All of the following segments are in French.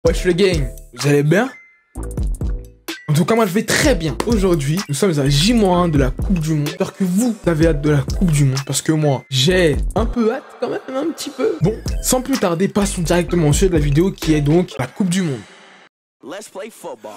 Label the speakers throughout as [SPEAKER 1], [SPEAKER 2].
[SPEAKER 1] Wesh le gang, vous allez bien? En tout cas moi je vais très bien. Aujourd'hui nous sommes à J-1 de la Coupe du Monde. J'espère que vous avez hâte de la Coupe du Monde, parce que moi j'ai un peu hâte quand même, un petit peu. Bon, sans plus tarder, passons directement au sujet de la vidéo qui est donc la Coupe du Monde.
[SPEAKER 2] Let's play football.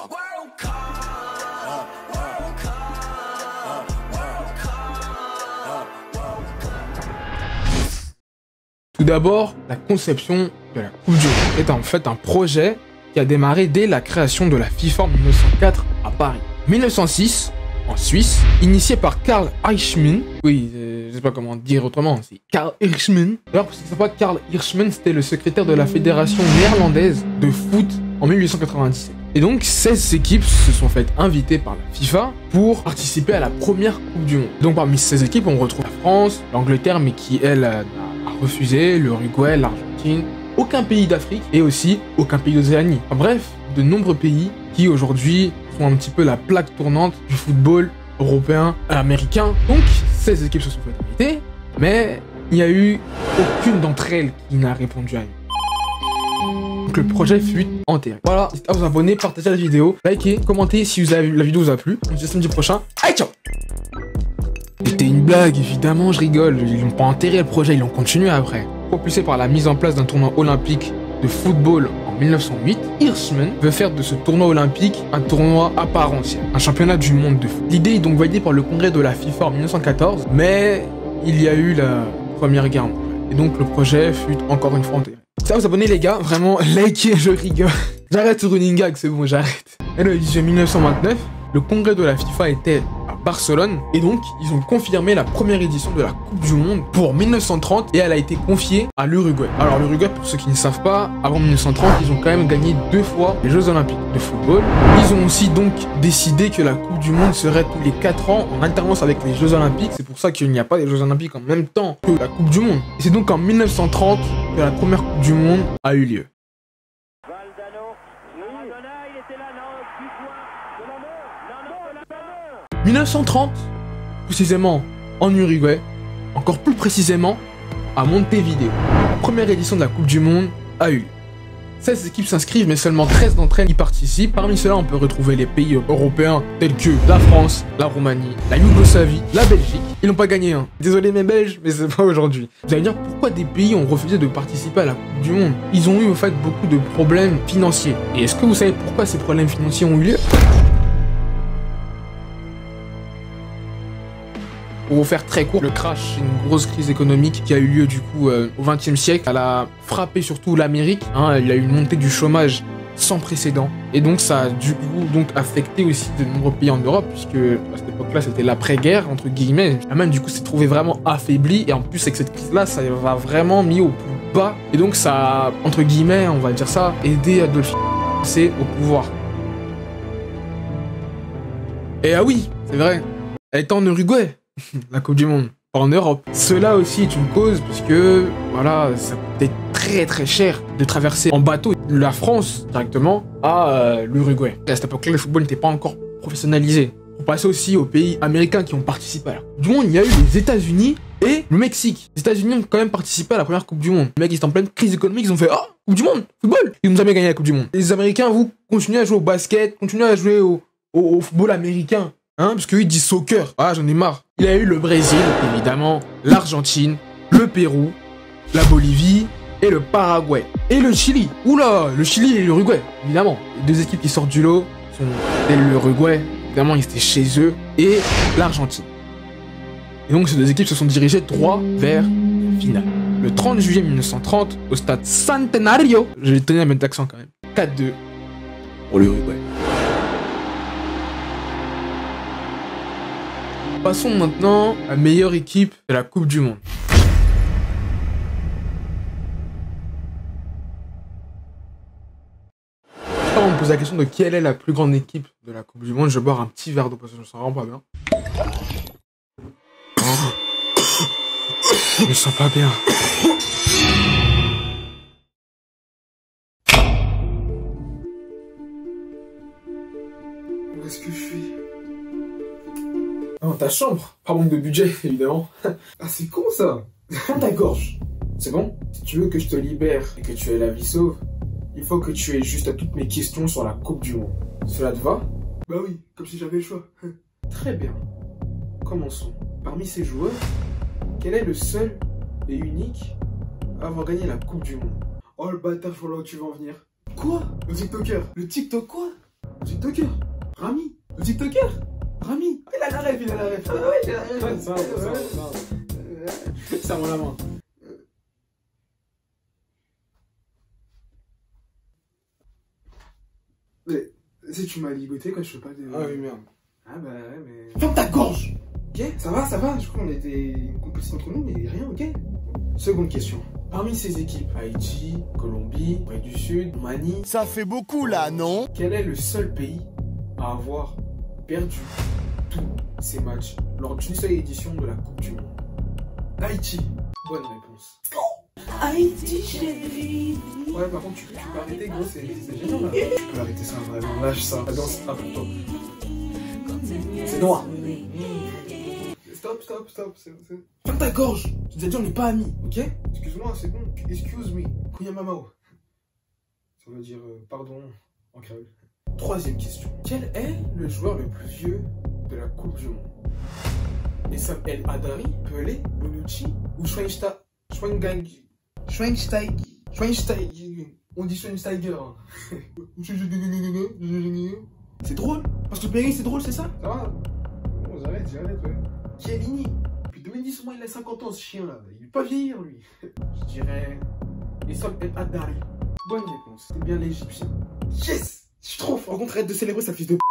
[SPEAKER 1] Tout d'abord, la conception de la Coupe du Monde est en fait un projet qui a démarré dès la création de la FIFA en 1904 à Paris. 1906, en Suisse, initié par Karl Eichmann. Oui, je sais pas comment dire autrement, c'est Karl Eichmann. D'ailleurs, parce que c'est pas Karl Eichmann, c'était le secrétaire de la Fédération néerlandaise de foot en 1897. Et donc, 16 équipes se sont faites inviter par la FIFA pour participer à la première Coupe du Monde. Donc, parmi ces 16 équipes, on retrouve la France, l'Angleterre, mais qui, elle, a refusé, l'Uruguay, l'Argentine, aucun pays d'Afrique et aussi aucun pays d'Océanie. Enfin, bref, de nombreux pays qui, aujourd'hui, sont un petit peu la plaque tournante du football européen et américain. Donc, 16 équipes se sont faites inviter, mais il n'y a eu aucune d'entre elles qui n'a répondu à nous. Donc le projet fut enterré. Voilà, n'hésitez pas à vous abonner, partager la vidéo, likez, commentez si la vidéo vous a plu. On se dit à samedi prochain. Allez, ciao! C'était une blague, évidemment, je rigole. Ils n'ont pas enterré le projet, ils l'ont continué après. Propulsé par la mise en place d'un tournoi olympique de football en 1908, Eichmann veut faire de ce tournoi olympique un tournoi à part entière, un championnat du monde de foot. L'idée est donc validée par le congrès de la FIFA en 1914, mais il y a eu la Première Guerre mondiale. Et donc le projet fut encore une fois enterré. Ça, vous abonnez les gars, vraiment, likez, je rigole. J'arrête ce running gag, c'est bon, j'arrête. Et le 18 1929, le congrès de la FIFA était à Barcelone, et donc ils ont confirmé la première édition de la Coupe du Monde pour 1930, et elle a été confiée à l'Uruguay. Alors l'Uruguay, pour ceux qui ne savent pas, avant 1930, ils ont quand même gagné 2 fois les Jeux Olympiques de football. Ils ont aussi donc décidé que la Coupe du Monde serait tous les 4 ans en alternance avec les Jeux Olympiques. C'est pour ça qu'il n'y a pas des Jeux Olympiques en même temps que la Coupe du Monde. Et c'est donc en 1930 que la première Coupe du Monde a eu lieu. 1930, précisément en Uruguay, encore plus précisément à Montevideo. La première édition de la Coupe du Monde a eu lieu. 16 équipes s'inscrivent, mais seulement 13 d'entre elles y participent. Parmi ceux-là, on peut retrouver les pays européens tels que la France, la Roumanie, la Yougoslavie, la Belgique. Ils n'ont pas gagné, hein. Désolé mes Belges, mais c'est pas aujourd'hui. Vous allez dire pourquoi des pays ont refusé de participer à la Coupe du Monde? Ils ont eu au fait beaucoup de problèmes financiers. Et est-ce que vous savez pourquoi ces problèmes financiers ont eu lieu? Pour vous faire très court, le crash, c'est une grosse crise économique qui a eu lieu du coup au XXe siècle. Elle a frappé surtout l'Amérique. Il y a eu une montée du chômage sans précédent. Et donc ça a du coup affecté aussi de nombreux pays en Europe, puisque à cette époque-là c'était l'après-guerre, entre guillemets. L'Allemagne du coup s'est trouvée vraiment affaiblie. Et en plus avec cette crise-là, ça va vraiment mis au plus bas. Et donc ça a, entre guillemets, on va dire ça, aidé Adolf Hitler à passer au pouvoir. Et ah oui, c'est vrai, elle était en Uruguay. La Coupe du Monde, pas en Europe. Cela aussi est une cause, puisque voilà, ça coûtait très très cher de traverser en bateau de la France directement à l'Uruguay. À cette époque-là, le football n'était pas encore professionnalisé. On passe aussi aux pays américains qui ont participé à la Coupe du Monde. Il y a eu les États-Unis et le Mexique. Les États-Unis ont quand même participé à la première Coupe du Monde. Les mecs, ils étaient en pleine crise économique, ils ont fait « Oh, Coupe du Monde, football !» Ils n'ont jamais gagné la Coupe du Monde. Les Américains, vous, continuez à jouer au basket, continuez à jouer au football américain. Parce qu'eux ils disent soccer. Ah, j'en ai marre. Il y a eu le Brésil, évidemment, l'Argentine, le Pérou, la Bolivie et le Paraguay. Et le Chili. Oula, le Chili et l'Uruguay, évidemment. Les 2 équipes qui sortent du lot sont l'Uruguay, évidemment, ils étaient chez eux, et l'Argentine. Et donc, ces 2 équipes se sont dirigées droit vers la finale. Le 30 juillet 1930, au stade Centenario, je vais tenir à mettre l'accent quand même, 4-2 pour l'Uruguay. Passons maintenant à la meilleure équipe de la Coupe du Monde. Quand on me pose la question de quelle est la plus grande équipe de la Coupe du Monde, je vais boire un petit verre d'eau parce que je me sens vraiment pas bien. Je me sens pas bien. Où est-ce que je suis? Dans ta chambre, pas manque de budget, évidemment. Ah, c'est con ça. Ferme ta gorge. C'est bon? Si tu veux que je te libère et que tu aies la vie sauve, il faut que tu aies juste à toutes mes questions sur la Coupe du Monde. Cela te va? Bah oui, comme si j'avais le choix. Très bien. Commençons. Parmi ces joueurs, quel est le seul et unique à avoir gagné la Coupe du Monde? Oh le bâtard, je vois là où tu vas en venir. Quoi? Le TikToker. Le TikTok quoi? Le TikToker. Rami. Le TikToker. Rami. Il a la rêve, il a la rêve. Ah ouais, il a la rêve. Ça, serre-moi la main. Mais, si tu m'as ligoté quand je fais pas de... Ah oui, merde. Ah bah ouais, mais... Ferme ta gorge. Ok, ça va, je crois qu'on était une compétition entre nous, mais rien, ok. Seconde question. Parmi ces équipes, Haïti, Colombie, Corée du Sud, Roumanie...
[SPEAKER 3] Ça fait beaucoup là, non?
[SPEAKER 1] Quel est le seul pays à avoir perdu tous ces matchs lors d'une seule édition de la Coupe du Monde? Haïti. Bonne réponse.
[SPEAKER 2] Haïti, chérie.
[SPEAKER 1] Ouais, par contre, tu peux arrêter, gros, c'est génial, là. Tu peux arrêter ça, vraiment, lâche ça. La danse, ah, pour toi. C'est noir. Stop. Ferme ta gorge. Je t'ai dit, on n'est pas amis, ok? Excuse-moi, c'est bon. Excuse me. Kuyamamao. Ça veut dire pardon en créole. Troisième question. Quel est le joueur le plus vieux de la Coupe du Monde? Essam El Hadari, Pelé, Bonucci ou Schweinsteiger? On dit Schweinsteiger. C'est drôle. Parce que Pelé, c'est drôle, c'est ça? Ça va? Bon, j'arrête, ouais. Chiellini. Depuis 2010, au moins, il a 50 ans, ce chien-là. Il veut pas vieillir, lui. Je dirais... Essam El Hadari. Bonne réponse. C'est bien l'Égyptien. Yes! Je suis trop fort. Par contre, arrête de célébrer sa fils de p.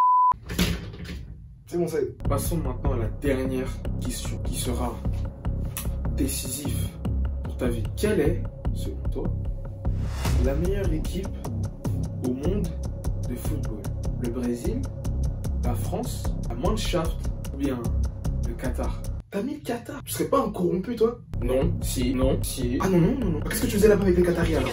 [SPEAKER 1] C'est bon, ça y est. Passons maintenant à la dernière question qui sera décisive pour ta vie. Quelle est, selon toi, la meilleure équipe au monde de football? Le Brésil, la France, la Mannschaft ou bien le Qatar? T'as mis le Qatar? Tu serais pas un corrompu, toi? Non, si. Ah non. Qu'est-ce que tu faisais là-bas avec les Qataris alors?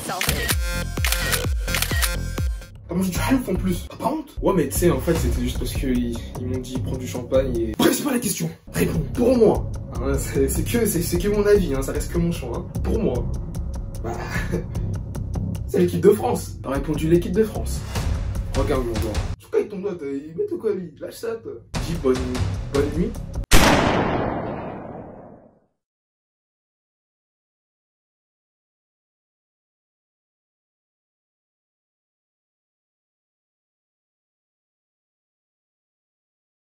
[SPEAKER 1] T'as mangé du halouf en plus. T'as pas honte? Ouais, mais tu sais, en fait, c'était juste parce qu'ils m'ont dit prendre du champagne et... Bref, c'est pas la question. Réponds. Pour moi. Hein, c'est que mon avis, hein, ça reste que mon choix. Hein. Pour moi. Bah... c'est l'équipe de France. T'as répondu l'équipe de France. Regarde mon doigt. Pourquoi avec ton doigt, il met tout quoi, lui? Lâche ça, toi. Dis bonne nuit.